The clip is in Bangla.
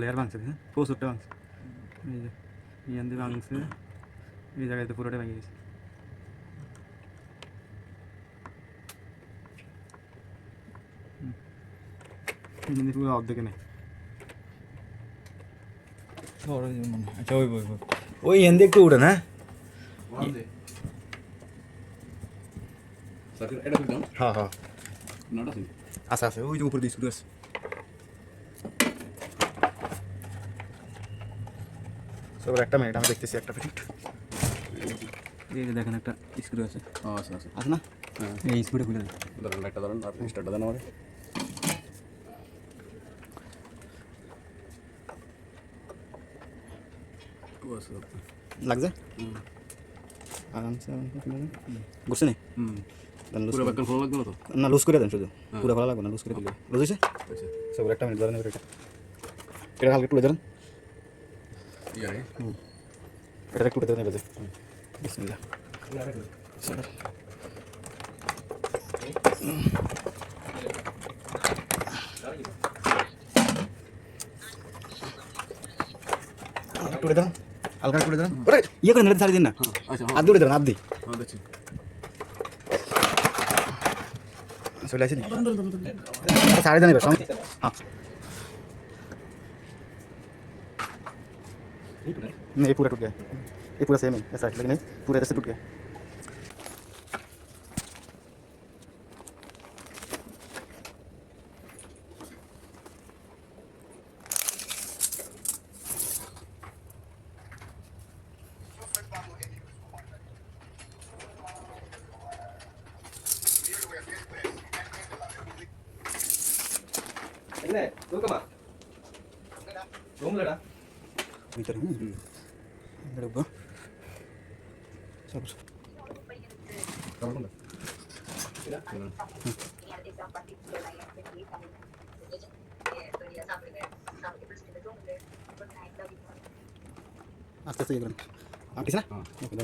লেয়ার ভাঙছে, হ্যাঁ প্রচুরটা ভাঙছে। এই যে ইয়ান দিয়ে ভাঙছে, এই জায়গায় তো পুরোটাই ভেঙে গেছে। কিন্তু পুরো অর্ধেকে নেই। আচ্ছা ওই ওই ওই এন দিয়ে একটু উঠে না। হ্যাঁ হ্যাঁ আচ্ছা আচ্ছা ওই যে উপরে দিয়ে শুরু আছে। সব একটা মিনিট আমি দেখতেছি, একটা মিনিট। এই যে দেখেন একটা স্ক্রু আছে, আচ্ছা আচ্ছা আছে না? এই স্ক্রুটা খুলে দেন। ধরেন একটা ধরেন আর স্টার্টটা দেন আমাকে। লাগছে আরামসে বুঝছে নি? পুরো ব্যাকগ্রাউন্ড খোলা লাগবে না তো? না লুজ করে দেন শুধু, পুরো ভালো লাগবে না, লুজ করে দিলে। লুজ হয়েছে? আচ্ছা সব একটা মিনিট ধরেন, এটা হালকা তুলে ধরেন। ইয়ারে এটা একটু উঠে দেবেন এবারে। বিসমিল্লাহ। স্যার তুলে দেন, হালকা তুলে দেন। ওরে ইয়ে করে নেড়ে ছাড়ি দিন না, আচ্ছা হাত দিয়ে দেন, হাত দিয়ে। হ্যাঁ দেখছি। চলে আসি ছাড়ি দেন এবার। হ্যাঁ नहीं पूरा टूट गया, ये पूरा सेम है ऐसा, लेकिन नहीं पूरा ऐसे टूट गया। भीतर अंदर ऊपर सब আস্তে আস্তে ইয়ে করেন। ঠিক আছে না? ওকে